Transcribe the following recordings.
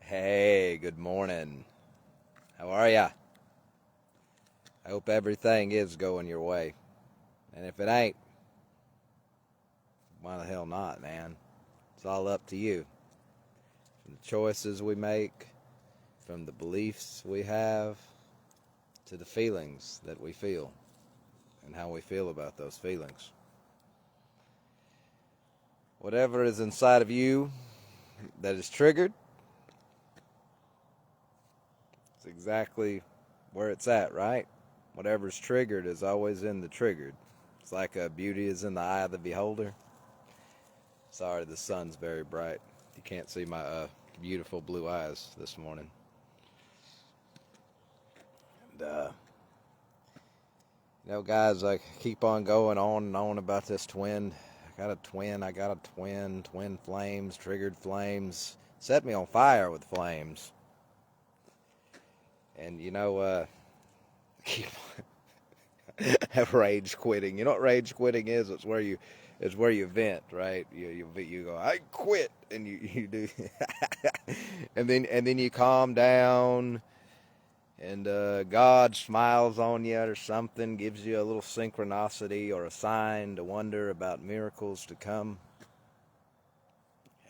Hey, good morning. How are ya? I hope everything is going your way. And if it ain't, why the hell not, man? It's all up to you. From the choices we make, from the beliefs we have, to the feelings that we feel and how we feel about those feelings. Whatever is inside of you that is triggered, it's exactly where it's at, right? Whatever's triggered is always in the triggered. It's like beauty is in the eye of the beholder. Sorry, the sun's very bright. You can't see my beautiful blue eyes this morning. And, guys, I keep on going on and on about this twin. I got a twin flames, triggered flames. Set me on fire with flames. And, keep have rage quitting. You know what rage quitting is? It's where you vent, right? You go, I quit, and you do, and then you calm down, and God smiles on you or something, gives you a little synchronicity or a sign to wonder about miracles to come,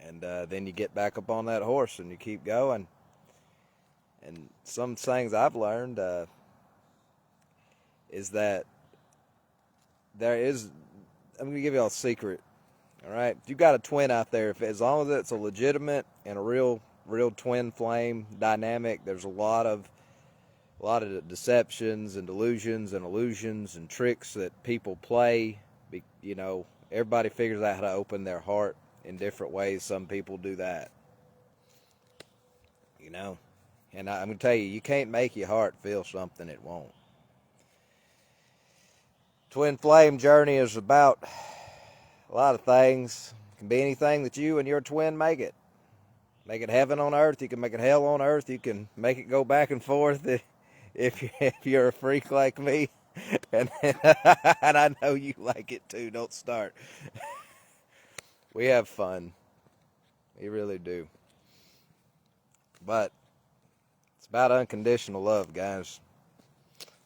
and then you get back up on that horse and you keep going. And some things I've learned is that there is. I'm gonna give y'all a secret. All right, if you got a twin out there, as long as it's a legitimate and a real twin flame dynamic, there's a lot of deceptions and delusions and illusions and tricks that people play. Everybody figures out how to open their heart in different ways. Some people do that. And I'm gonna tell you, you can't make your heart feel something it won't. Twin flame journey is about a lot of things. It can be anything that you and your twin make it. Make it heaven on earth. You can make it hell on earth. You can make it go back and forth if you're a freak like me. And, and I know you like it too. Don't start. We have fun. We really do. But it's about unconditional love, guys.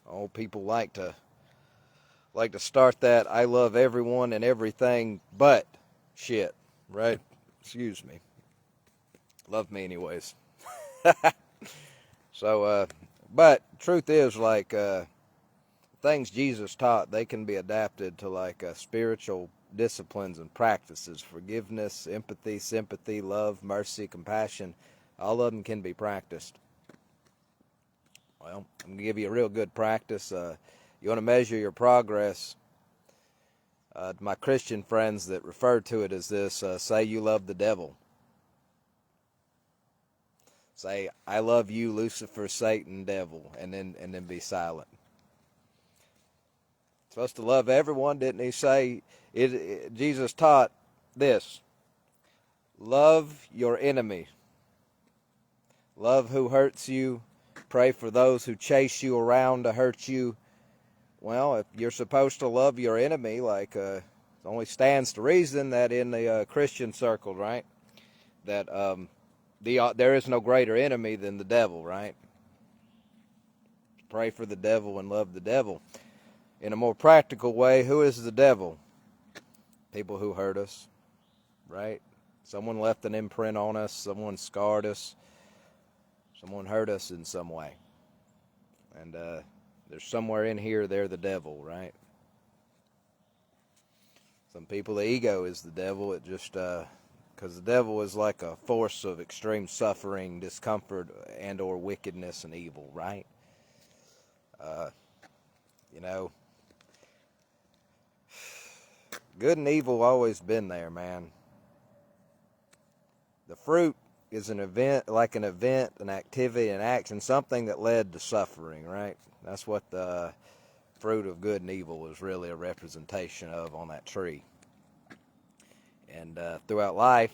Old people like to start that I love everyone and everything but shit, right? Excuse me. Love me anyways. So, but truth is, things Jesus taught, they can be adapted to spiritual disciplines and practices. Forgiveness, empathy, sympathy, love, mercy, compassion. All of them can be practiced. Well, I'm going to give you a real good practice. You want to measure your progress. To my Christian friends that refer to it as this, say you love the devil. Say, I love you, Lucifer, Satan, devil, and then be silent. Supposed to love everyone, didn't he say? Jesus taught this. Love your enemy. Love who hurts you. Pray for those who chase you around to hurt you. Well, if you're supposed to love your enemy, it only stands to reason that in the Christian circle, right, that there is no greater enemy than the devil, right? Pray for the devil and love the devil. In a more practical way, who is the devil? People who hurt us, right? Someone left an imprint on us, someone scarred us, someone hurt us in some way. And there's somewhere in here they're the devil, right? Some people, the ego is the devil. It just, because the devil is like a force of extreme suffering, discomfort, and or wickedness and evil, right? Good and evil always been there, man. The fruit is an event, an activity, an action, something that led to suffering, right? That's what the fruit of good and evil is really a representation of on that tree. And throughout life,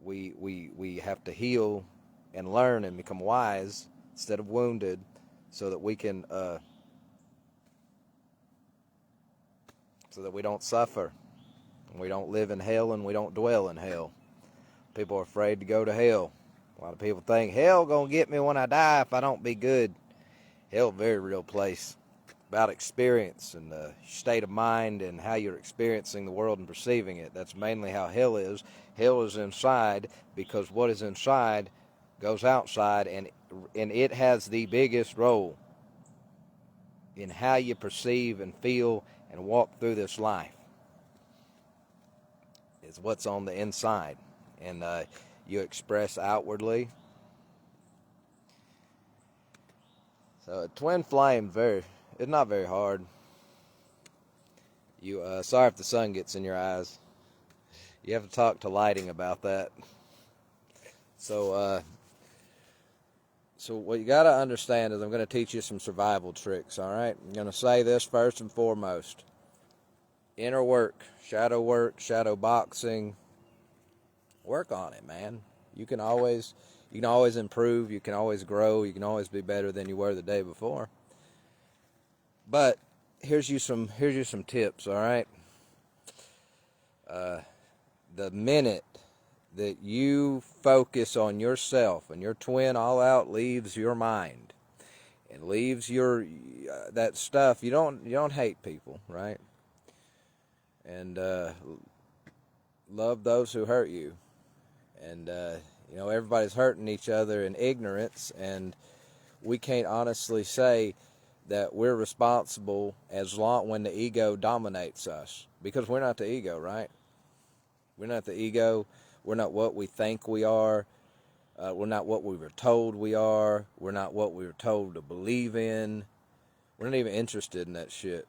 we have to heal and learn and become wise instead of wounded, so that we can so that we don't suffer, and we don't live in hell, and we don't dwell in hell. people are afraid to go to hell. A lot of people think hell gonna get me when I die if I don't be good. Hell, a very real place. About experience and the state of mind and how you're experiencing the world and perceiving it. That's mainly how hell is. Hell is inside, because what is inside goes outside, and it has the biggest role in how you perceive and feel and walk through this life. It's what's on the inside, and you express outwardly. So a twin flame, it's not very hard. Sorry if the sun gets in your eyes. You have to talk to lighting about that. So what you got to understand is I'm going to teach you some survival tricks, all right? I'm going to say this first and foremost. Inner work, shadow boxing. Work on it, man. You can always improve, you can always grow, you can always be better than you were the day before. But here's you some tips, all right? The minute that you focus on yourself and your twin all out leaves your mind and leaves your that stuff, you don't hate people, right? And love those who hurt you. And everybody's hurting each other in ignorance, and we can't honestly say that we're responsible when the ego dominates us, because we're not the ego, right? We're not the ego. We're not what we think we are. We're not what we were told we are. We're not what we were told to believe in. We're not even interested in that shit.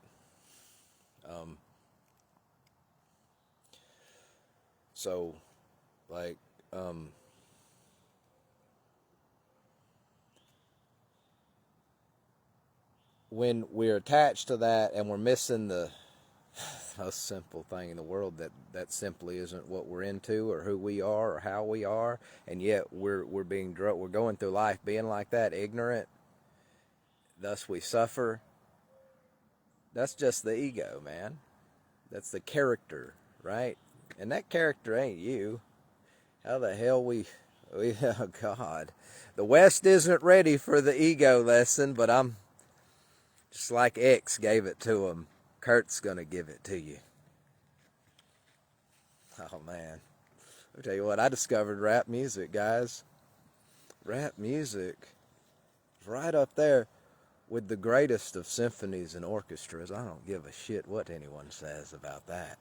When we're attached to that and we're missing the most simple thing in the world, that simply isn't what we're into or who we are or how we are, and yet we're going through life being like that, ignorant, thus we suffer. That's just the ego, man. That's the character, right? And that character ain't you. How the hell oh God. The West isn't ready for the ego lesson, but I'm just like X gave it to him. Kurt's gonna give it to you. Oh man. I'll tell you what, I discovered rap music, guys. Rap music is right up there with the greatest of symphonies and orchestras. I don't give a shit what anyone says about that.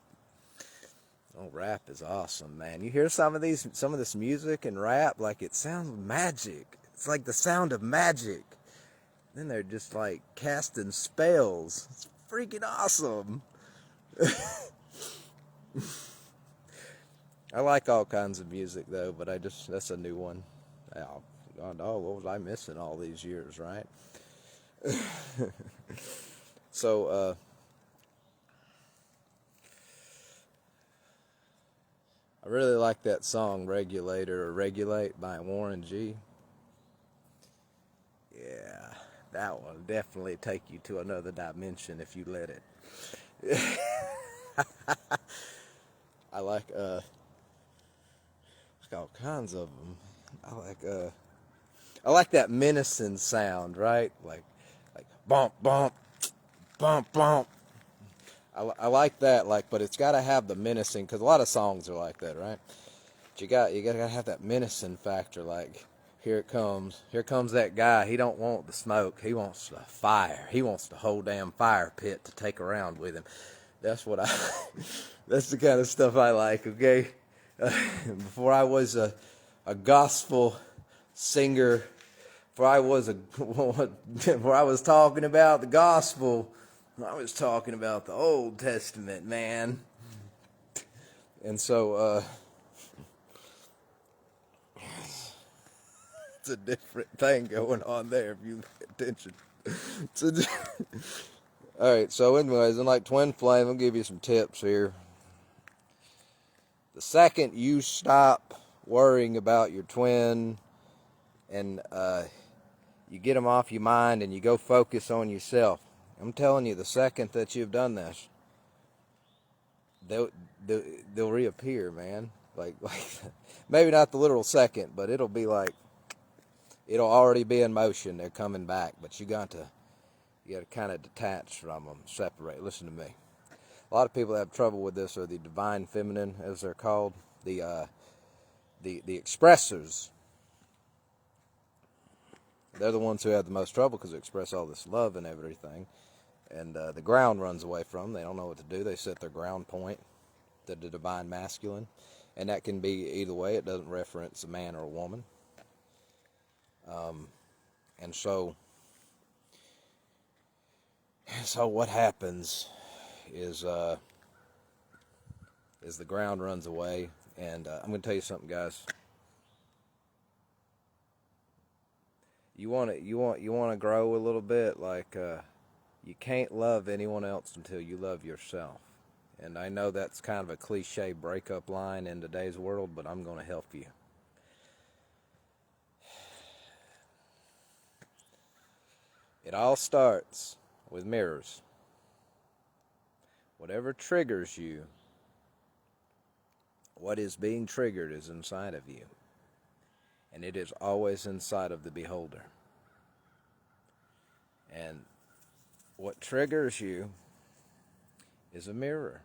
Oh, rap is awesome, man. You hear some of this music and rap, like it sounds magic. It's like the sound of magic. Then they're just like casting spells. It's freaking awesome. I like all kinds of music though, but that's a new one. Oh, God, what was I missing all these years, right? So, I really like that song, Regulator or Regulate by Warren G. Yeah, that one will definitely take you to another dimension if you let it. I like all kinds of them. I like that menacing sound, right? Like bump, bump, bump, bump. I like that, but it's got to have the menacing, because a lot of songs are like that, right? But you got to have that menacing factor, like, here comes that guy. He don't want the smoke. He wants the fire. He wants the whole damn fire pit to take around with him. That's that's the kind of stuff I like, okay? Before I was a gospel singer, before I was talking about the gospel, I was talking about the Old Testament, man. And so, it's a different thing going on there if you pay attention. Alright, so anyways, in like twin flame, I'll give you some tips here. The second you stop worrying about your twin and you get them off your mind and you go focus on yourself, I'm telling you, the second that you've done this, they'll reappear, man. like maybe not the literal second, but it'll be like it'll already be in motion. They're coming back, but you got to kind of detach from them, separate. Listen to me. A lot of people have trouble with this, or the divine feminine, as they're called, the expressors. They're the ones who have the most trouble because they express all this love and everything, and the ground runs away from them. They don't know what to do. They set their ground point to the divine masculine, and that can be either way. It doesn't reference a man or a woman, and so what happens is the ground runs away, and I'm going to tell you something, guys. You want to grow a little bit. Like you can't love anyone else until you love yourself. And I know that's kind of a cliche breakup line in today's world, but I'm going to help you. It all starts with mirrors. Whatever triggers you, what is being triggered is inside of you. And it is always inside of the beholder. And what triggers you is a mirror.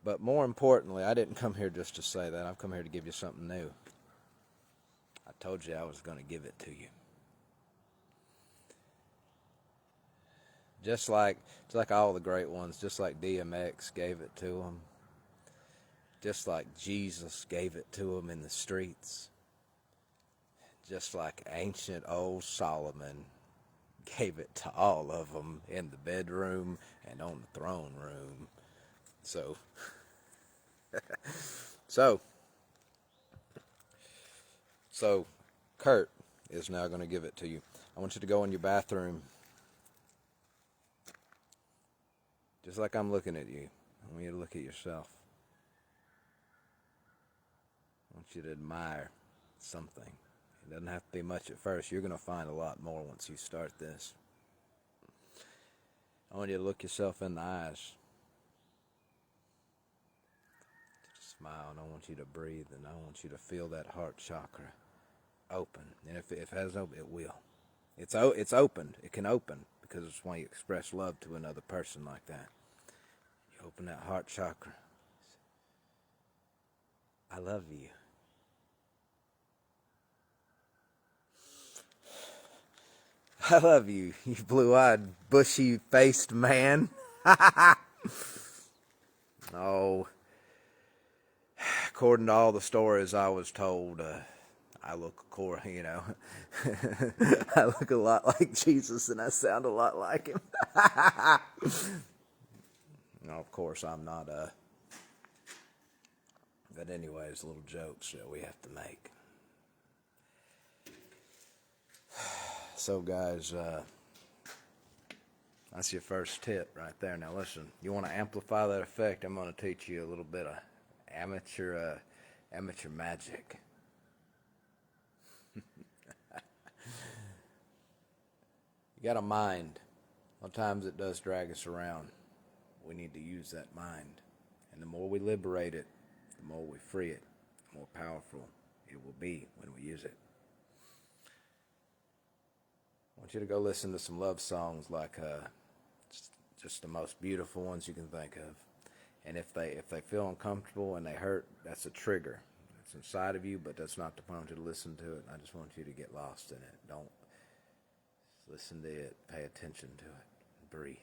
But more importantly, I didn't come here just to say that. I've come here to give you something new. I told you I was going to give it to you. Just like all the great ones, just like DMX gave it to them, just like Jesus gave it to them in the streets, just like ancient old Solomon gave it to all of them in the bedroom and on the throne room. So Kurt is now going to give it to you. I want you to go in your bathroom. Just like I'm looking at you, I want you to look at yourself. I want you to admire something. It doesn't have to be much at first. You're going to find a lot more once you start this. I want you to look yourself in the eyes. Just smile, and I want you to breathe, and I want you to feel that heart chakra open. And if it has open, it will. It's opened. It can open because it's when you express love to another person like that. You open that heart chakra. I love you. I love you, you blue-eyed, bushy-faced man. Oh, according to all the stories I was told, I look, I look a lot like Jesus, and I sound a lot like him. No, of course, I'm not. But anyways, little jokes that we have to make. So, guys, that's your first tip right there. Now, listen, you want to amplify that effect? I'm going to teach you a little bit of amateur magic. You got a mind. Sometimes it does drag us around. We need to use that mind. And the more we liberate it, the more we free it, the more powerful it will be when we use it. I want you to go listen to some love songs like just the most beautiful ones you can think of. And if they feel uncomfortable and they hurt, that's a trigger. It's inside of you, but that's not the point to listen to it. I just want you to get lost in it. Don't listen to it. Pay attention to it. Breathe.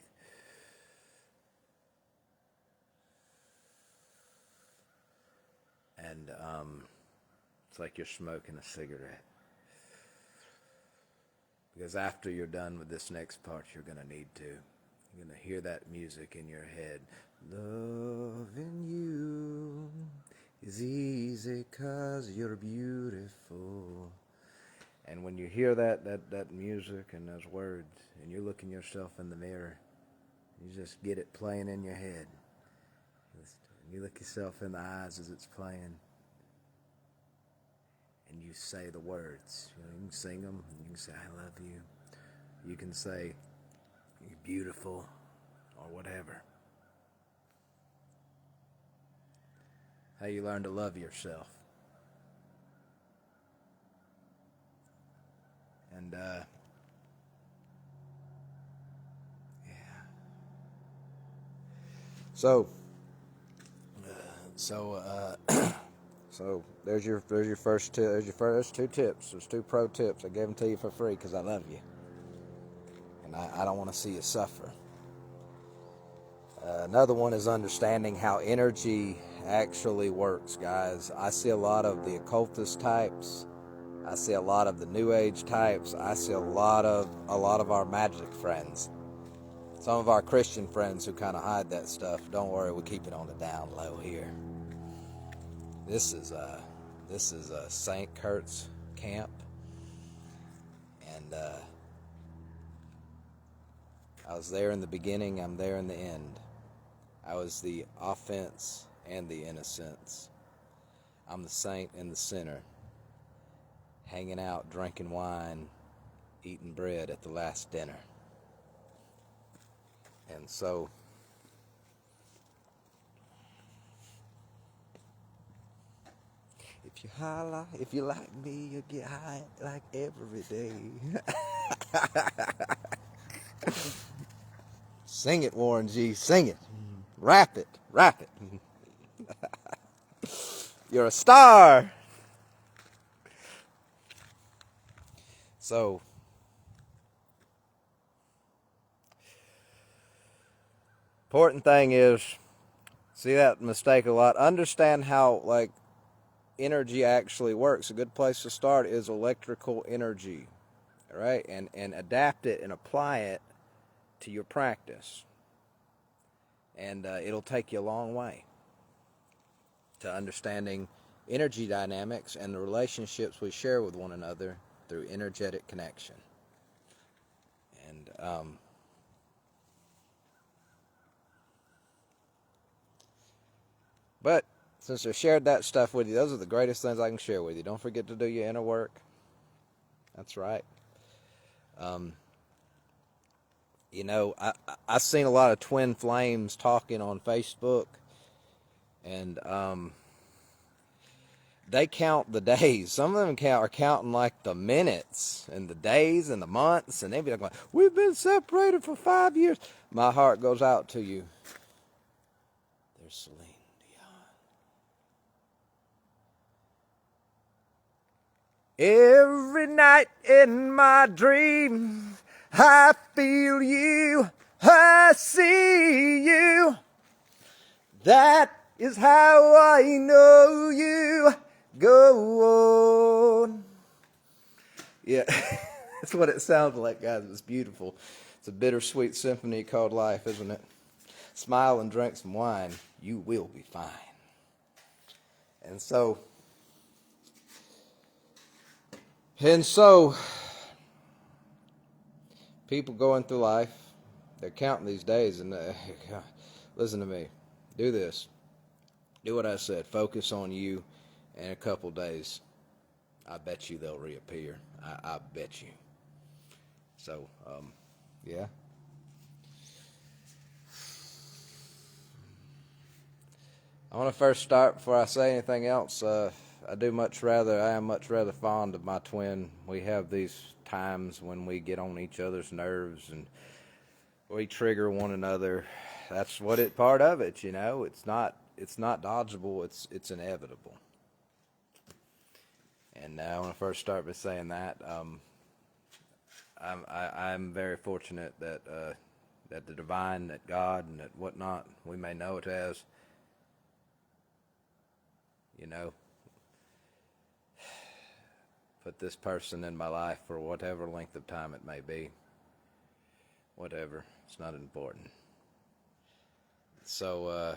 And it's like you're smoking a cigarette. Because after you're done with this next part, you're going to need to. You're going to hear that music in your head. Loving you is easy 'cause you're beautiful. And when you hear that music and those words, and you're looking yourself in the mirror, you just get it playing in your head. You look yourself in the eyes as it's playing, and you say the words. You can sing them, and you can say, I love you. You can say, you're beautiful, or whatever. how you learn to love yourself. And yeah. So so there's your first there's your first two tips. There's two pro tips. I gave them to you for free because I love you, and I don't want to see you suffer. Another one is understanding how energy actually works, guys. I see a lot of the occultist types. I see a lot of the New Age types. I see a lot of our magic friends. Some of our Christian friends who kind of hide that stuff. Don't worry, we keep it on the down low here. This is St. Kurt's camp, and I was there in the beginning. I'm there in the end. I was the offense and the innocence. I'm the saint in the center, hanging out, drinking wine, eating bread at the last dinner. And so, if you like me, you get high like every day. Sing it, Warren G. Sing it. Rap it. Rap it. You're a star. So, important thing is, see that mistake a lot. Understand how, like, energy actually works. A good place to start is electrical energy, right? And adapt it and apply it to your practice. And it'll take you a long way to understanding energy dynamics and the relationships we share with one another through energetic connection. And but since I shared that stuff with you, those are the greatest things I can share with you. Don't forget to do your inner work. That's right. You know, I've seen a lot of twin flames talking on Facebook, and they count the days. Some of them are counting like the minutes and the days and the months, and they be like, "We've been separated for 5 years." My heart goes out to you. There's Celine Dion. Every night in my dreams, I feel you, I see you. That is how I know you. Go on. Yeah, that's what it sounds like, guys. It's beautiful. It's a bittersweet symphony called life, isn't it? Smile and drink some wine. You will be fine. And so, people going through life, they're counting these days, and listen to me. Do this. Do what I said. Focus on you. In a couple days, I bet you they'll reappear. I bet you. So, yeah. I want to first start, before I say anything else, I am much rather fond of my twin. We have these times when we get on each other's nerves and we trigger one another. That's part of it, you know. It's not dodgeable, it's inevitable. And I want to first start by saying that I'm very fortunate that that the divine, that God, and that whatnot we may know it as, you know, put this person in my life for whatever length of time it may be. Whatever, it's not important. So,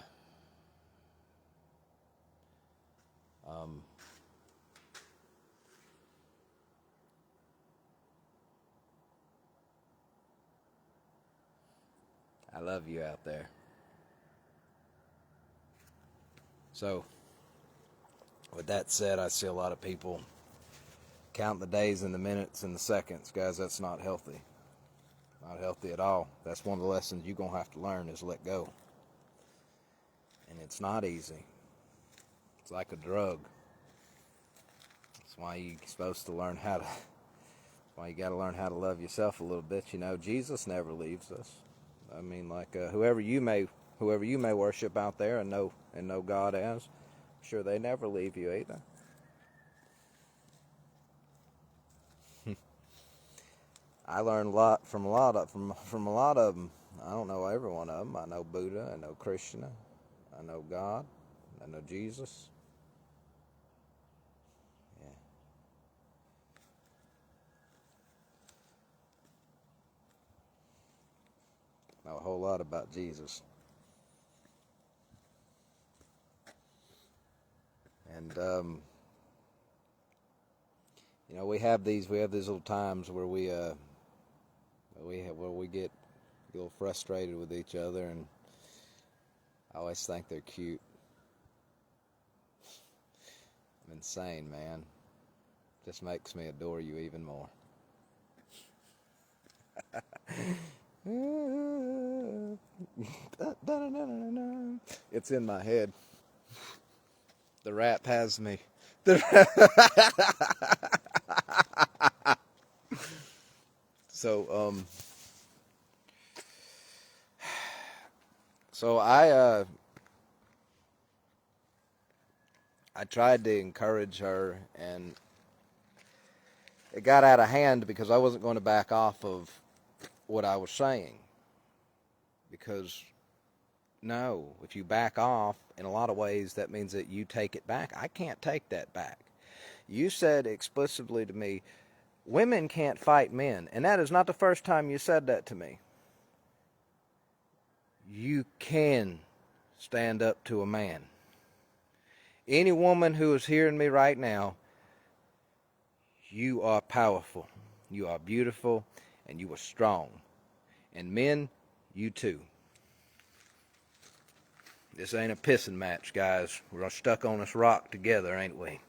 I love you out there. So, with that said, I see a lot of people count the days and the minutes and the seconds. Guys, that's not healthy. Not healthy at all. That's one of the lessons you're going to have to learn is let go. And it's not easy. It's like a drug. That's why you're supposed to learn how to. Why you got to learn how to love yourself a little bit. You know, Jesus never leaves us. I mean, like whoever you may worship out there and know God as, I'm sure they never leave you either. I learned a lot from a lot of them. I don't know every one of them. I know Buddha. I know Krishna. I know God. I know Jesus. Yeah. I know a whole lot about Jesus. And you know, we have these little times where we get a little frustrated with each other, and I always think they're cute. I'm insane, man. Just makes me adore you even more. It's in my head. The rap has me. So I tried to encourage her, and it got out of hand because I wasn't going to back off of what I was saying. Because no, if you back off, in a lot of ways, that means that you take it back. I can't take that back. You said explicitly to me, women can't fight men, and that is not the first time you said that to me. You can stand up to a man. Any woman who is hearing me right now, you are powerful, you are beautiful, and you are strong. And men, you too. This ain't a pissing match, guys. We're stuck on this rock together, ain't we?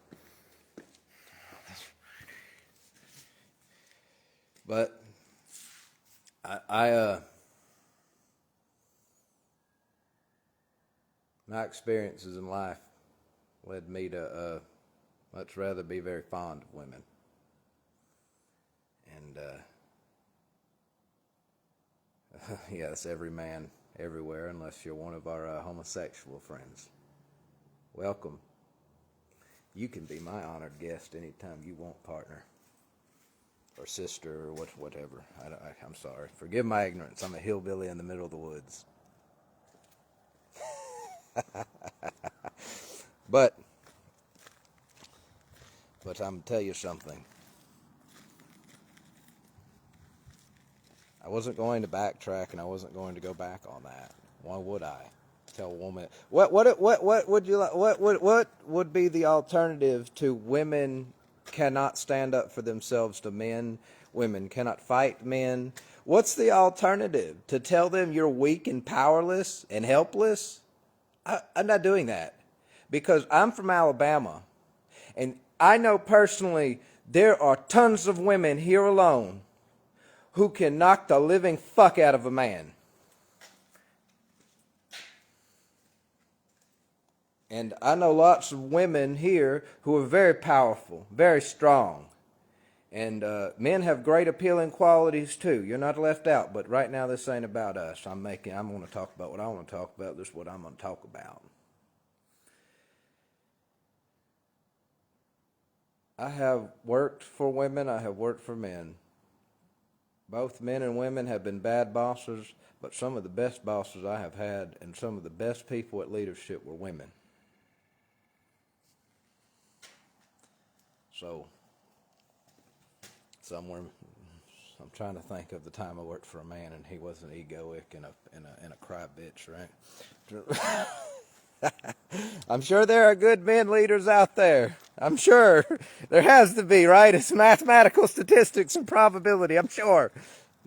But my experiences in life led me to much rather be very fond of women. And yeah, that's every man everywhere, unless you're one of our homosexual friends. Welcome. You can be my honored guest anytime you want, partner. Or sister, or whatever. I'm sorry. Forgive my ignorance. I'm a hillbilly in the middle of the woods. But I'm going to tell you something. I wasn't going to backtrack, and I wasn't going to go back on that. Why would I? Tell a woman what would you like? What would be the alternative to women cannot stand up for themselves to men? Women cannot fight men. What's the alternative? To tell them you're weak and powerless and helpless? I'm not doing that, because I'm from Alabama, and I know personally there are tons of women here alone who can knock the living fuck out of a man. And I know lots of women here who are very powerful, very strong. And men have great appealing qualities too. You're not left out. But right now this ain't about us. I'm going to talk about what I want to talk about. This is what I'm going to talk about. I have worked for women. I have worked for men. Both men and women have been bad bosses, but some of the best bosses I have had and some of the best people at leadership were women. So, somewhere, I'm trying to think of the time I worked for a man and he wasn't egoic and a cry bitch, right? I'm sure there are good men leaders out there. I'm sure. There has to be, right? It's mathematical statistics and probability, I'm sure.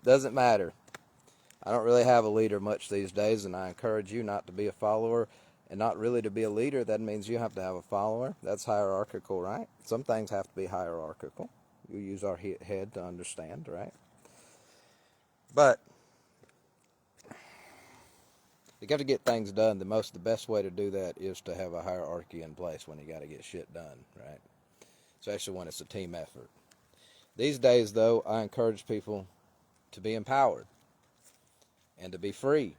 Doesn't matter. I don't really have a leader much these days, and I encourage you not to be a follower and not really to be a leader. That means you have to have a follower. That's hierarchical, right? Some things have to be hierarchical. We use our head to understand, right? But you got to get things done. The best way to do that is to have a hierarchy in place when you got to get shit done, right? Especially when it's a team effort. These days, though, I encourage people to be empowered and to be free,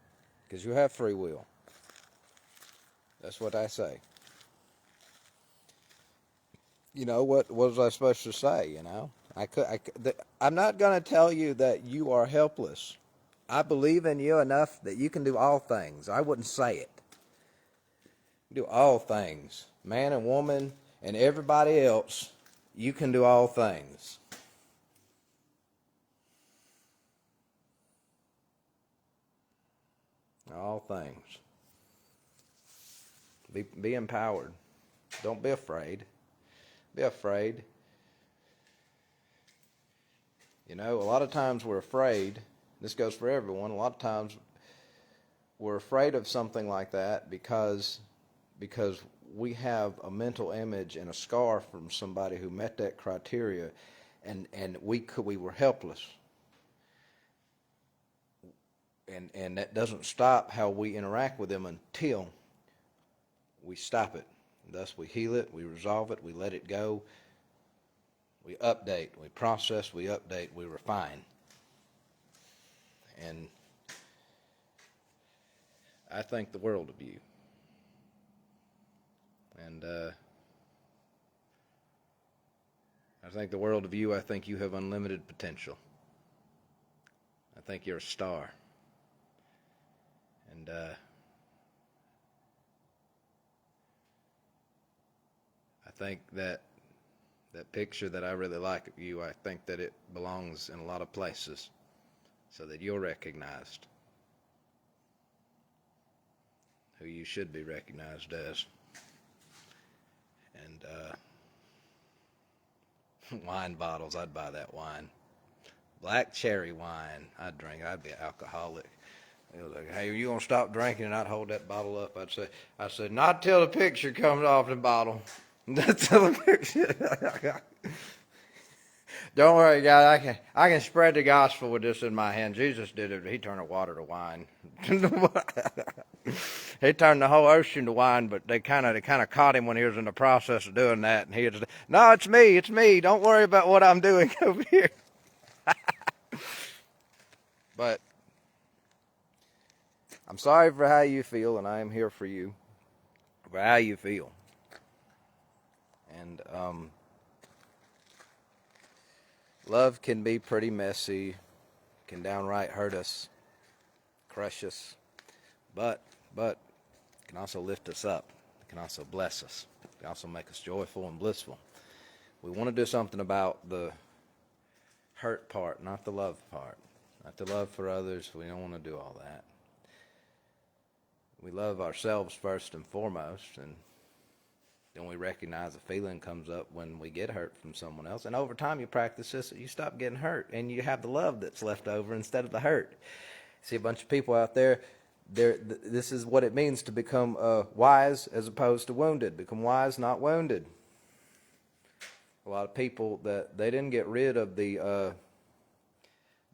because you have free will. That's what I say. You know, what was I supposed to say? You know, I'm not going to tell you that you are helpless. I believe in you enough that you can do all things. I wouldn't say it. You do all things, man and woman and everybody else. You can do all things. All things. Be empowered. Don't be afraid. Be afraid. You know, a lot of times we're afraid. This goes for everyone. A lot of times we're afraid of something like that because we have a mental image and a scar from somebody who met that criteria, and we were helpless. And that doesn't stop how we interact with them until we stop it. Thus, we heal it, we resolve it, we let it go, we update, we process, we update, we refine. And I think the world of you. And I think the world of you. I think you have unlimited potential. I think you're a star. And I think that picture that I really like of you, I think that it belongs in a lot of places so that you're recognized who you should be recognized as. And wine bottles, I'd buy that wine. Black cherry wine, I'd drink it. I'd be an alcoholic. It was like, hey, are you going to stop drinking? And I'd hold that bottle up. I'd say, not till the picture comes off the bottle. Not till the picture. Don't worry, guys. I can spread the gospel with this in my hand. Jesus did it. He turned the water to wine. He turned the whole ocean to wine, but they kind of caught him when he was in the process of doing that. And he was, no, it's me. Don't worry about what I'm doing over here. But I'm sorry for how you feel, and I am here for you, for how you feel. And love can be pretty messy, can downright hurt us, crush us, but it can also lift us up. It can also bless us. It can also make us joyful and blissful. We want to do something about the hurt part, not the love part. Not the love for others. We don't want to do all that. We love ourselves first and foremost, and then we recognize a feeling comes up when we get hurt from someone else. And over time, you practice this, you stop getting hurt, and you have the love that's left over instead of the hurt. See a bunch of people out there, this is what it means to become wise as opposed to wounded. Become wise, not wounded. A lot of people, that they didn't get rid of the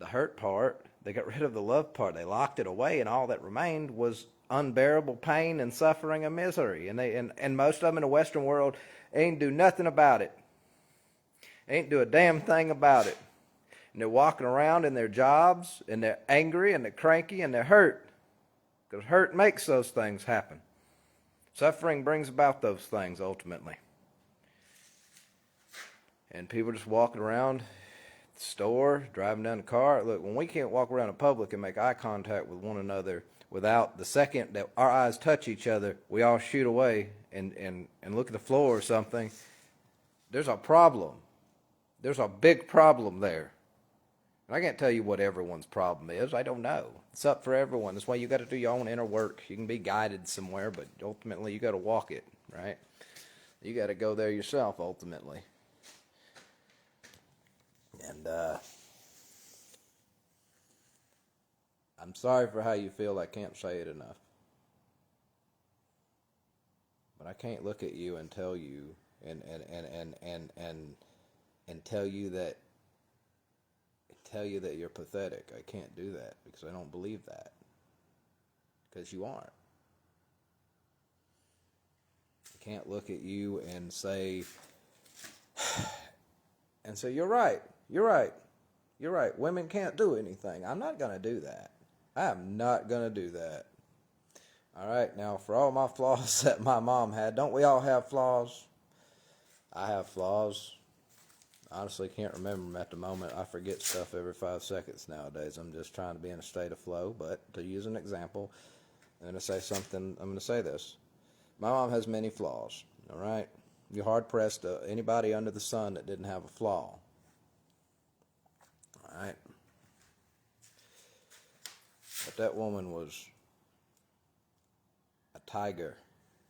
hurt part. They got rid of the love part. They locked it away, and all that remained was unbearable pain and suffering and misery. And most of them in the Western world ain't do nothing about it. Ain't do a damn thing about it. And they're walking around in their jobs, and they're angry, and they're cranky, and they're hurt. Because hurt makes those things happen. Suffering brings about those things ultimately. And people just walking around the store, driving down the car. Look, when we can't walk around in public and make eye contact with one another without the second that our eyes touch each other, we all shoot away and look at the floor or something, there's a problem. There's a big problem there. And I can't tell you what everyone's problem is. I don't know. It's up for everyone. That's why you got to do your own inner work. You can be guided somewhere, but ultimately you got to walk it, right? You got to go there yourself ultimately. And I'm sorry for how you feel. I can't say it enough. But I can't look at you and tell you and tell you that you're pathetic. I can't do that because I don't believe that. because you aren't. I can't look at you and say, you're right, you're right, you're right. Women can't do anything. I'm not going to do that. I am not going to do that. All right, now for all my flaws that my mom had, don't we all have flaws? I have flaws. Honestly, can't remember them at the moment. I forget stuff every 5 seconds nowadays. I'm just trying to be in a state of flow. But to use an example, I'm going to say something. I'm going to say this. My mom has many flaws. All right, you're hard pressed to anybody under the sun that didn't have a flaw. All right, but that woman was a tiger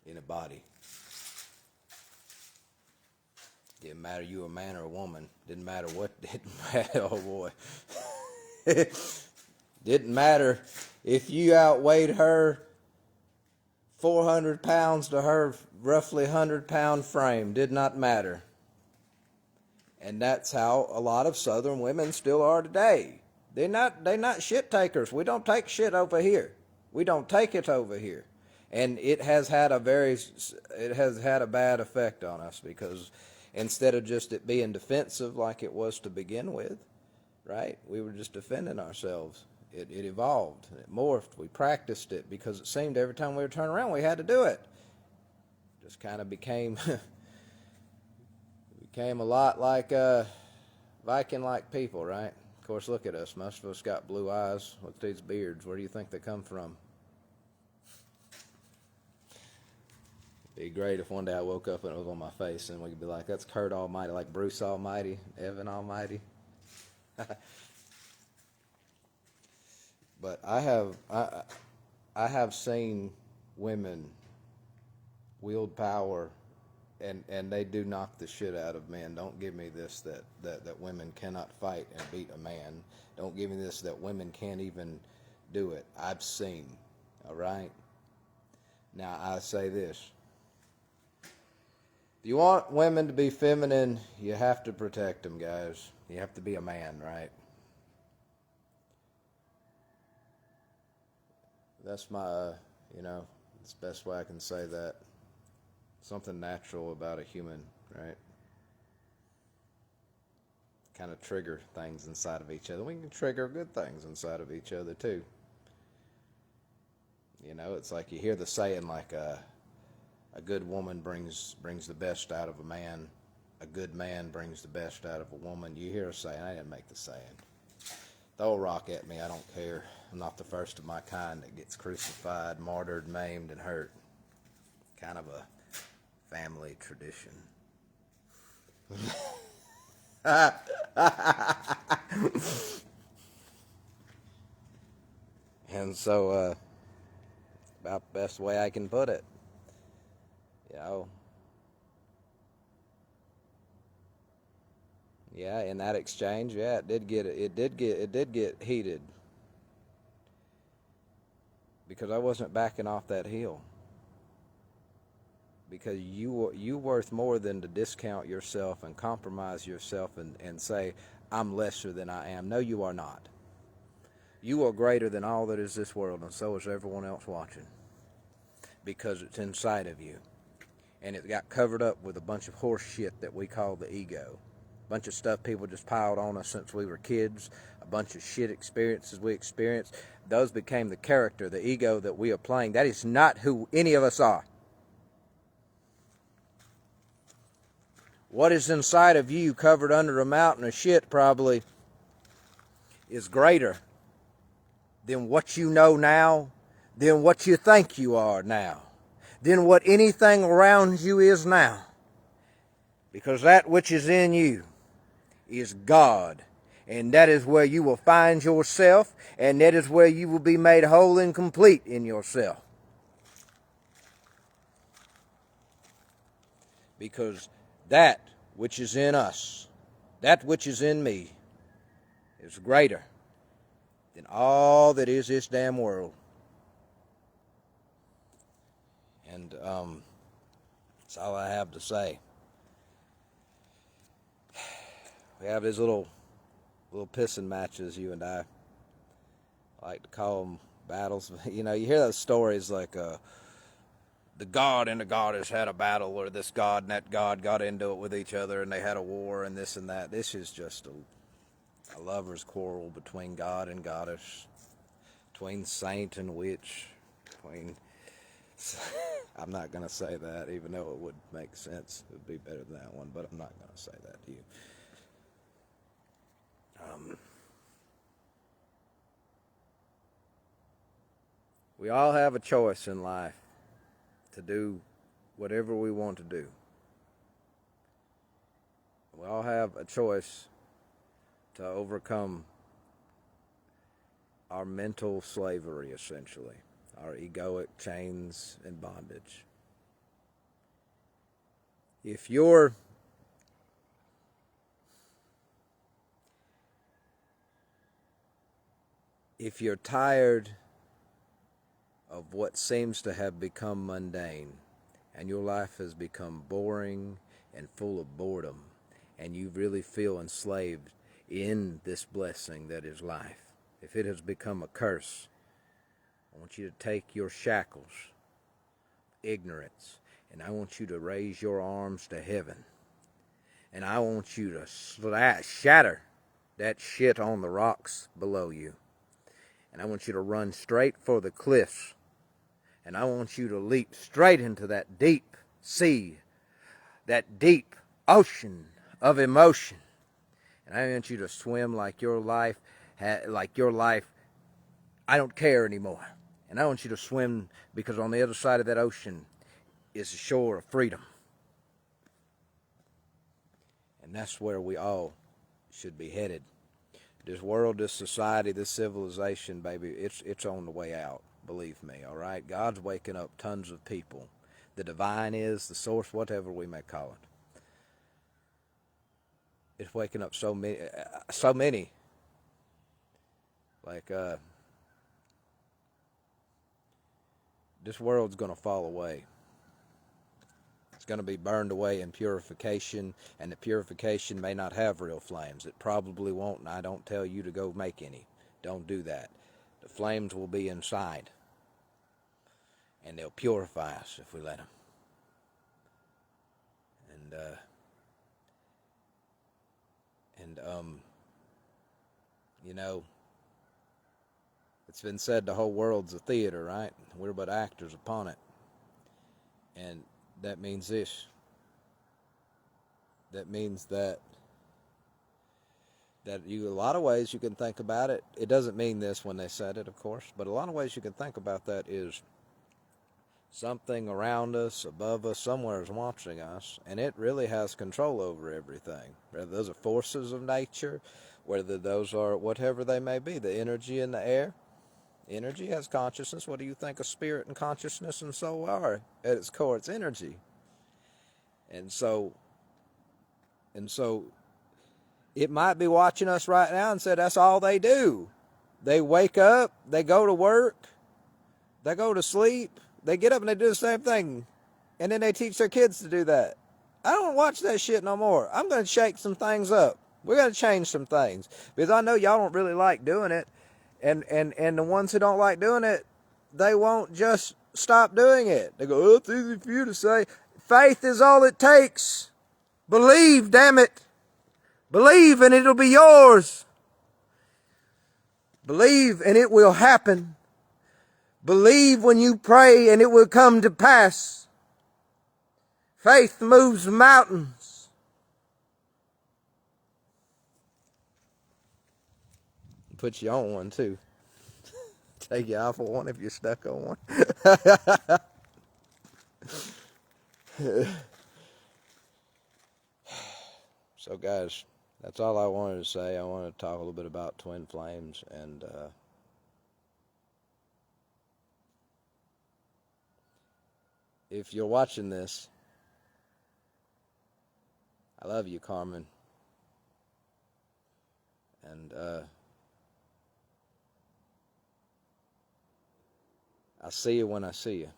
in a body. Didn't matter you a man or a woman. Didn't matter what. Didn't matter. Oh boy. Didn't matter if you outweighed her 400 pounds to her roughly 100-pound frame. Did not matter. And that's how a lot of Southern women still are today. They're not shit takers. We don't take shit over here. We don't take it over here. And it has had a bad effect on us, because instead of just it being defensive like it was to begin with, right? We were just defending ourselves. It evolved, it morphed, we practiced it because it seemed every time we would turn around we had to do it. Just kind of became a lot like Viking-like people, right? Of course, look at us. Most of us got blue eyes. Look at these beards. Where do you think they come from? It'd be great if one day I woke up and it was on my face and we could be like, that's Kurt Almighty, like Bruce Almighty, Evan Almighty. But I have seen women wield power, and they do knock the shit out of men. Don't give me this that women cannot fight and beat a man. Don't give me this that women can't even do it. I've seen, all right? Now, I say this. If you want women to be feminine, you have to protect them, guys. You have to be a man, right? That's my, it's the best way I can say that. Something natural about a human, right? Kind of trigger things inside of each other. We can trigger good things inside of each other, too. It's like you hear the saying, like, a good woman brings the best out of a man. A good man brings the best out of a woman. You hear a saying. I didn't make the saying. Throw a rock at me. I don't care. I'm not the first of my kind that gets crucified, martyred, maimed, and hurt. Kind of a family tradition. And so, about the best way I can put it. Yeah, in that exchange, it did get heated, because I wasn't backing off that hill. Because you worth more than to discount yourself and compromise yourself and say, I'm lesser than I am. No, you are not. You are greater than all that is this world, and so is everyone else watching. Because it's inside of you. And it got covered up with a bunch of horse shit that we call the ego. A bunch of stuff people just piled on us since we were kids. A bunch of shit experiences we experienced. Those became the character, the ego that we are playing. That is not who any of us are. What is inside of you, covered under a mountain of shit probably, is greater than what you know now, than what you think you are now, than what anything around you is now. Because that which is in you is God. And that is where you will find yourself, and that is where you will be made whole and complete in yourself. Because that which is in us, that which is in me, is greater than all that is this damn world. And that's all I have to say. We have these little pissing matches, you and I like to call them battles. You know, you hear those stories like the god and the goddess had a battle, or this god and that god got into it with each other, and they had a war, and this and that. This is just a lover's quarrel between God and goddess, between saint and witch, between... I'm not going to say that, even though it would make sense. It would be better than that one, but I'm not going to say that to you. We all have a choice in life to do whatever we want to do. We all have a choice to overcome our mental slavery, essentially, our egoic chains and bondage. If you're tired of what seems to have become mundane, and your life has become boring and full of boredom, and you really feel enslaved in this blessing that is life, if it has become a curse, I want you to take your shackles, ignorance, and I want you to raise your arms to heaven. And I want you to shatter that shit on the rocks below you. And I want you to run straight for the cliffs. And I want you to leap straight into that deep sea, that deep ocean of emotion. And I want you to swim like your life, I don't care anymore. And I want you to swim, because on the other side of that ocean is the shore of freedom. And that's where we all should be headed. This world, this society, this civilization, baby, it's on the way out. Believe me, all right? God's waking up tons of people. The divine is, the source, whatever we may call it. It's waking up so many. Like, this world's going to fall away. It's going to be burned away in purification, and the purification may not have real flames. It probably won't, and I don't tell you to go make any. Don't do that. The flames will be inside, and they'll purify us if we let them. You know, it's been said the whole world's a theater, right? We're but actors upon it. And that means this. That means that you, a lot of ways you can think about it. It doesn't mean this when they said it, of course, but a lot of ways you can think about that is something around us, above us, somewhere is watching us, and it really has control over everything. Whether those are forces of nature, whether those are whatever they may be, the energy in the air. Energy has consciousness. What do you think a spirit and consciousness and soul are? At its core, it's energy. And so it might be watching us right now and say that's all they do. They wake up, they go to work, they go to sleep, they get up and they do the same thing. And then they teach their kids to do that. I don't watch that shit no more. I'm going to shake some things up. We're going to change some things. Because I know y'all don't really like doing it. And the ones who don't like doing it, they won't just stop doing it. They go, oh, it's easy for you to say. Faith is all it takes. Believe, damn it. Believe and it'll be yours. Believe and it will happen. Believe when you pray and it will come to pass. Faith moves mountains. Put you on one too. Take you off of one if you're stuck on one. So guys, that's all I wanted to say. I wanted to talk a little bit about twin flames, and if you're watching this, I love you, Carmen. And I'll see you when I see you.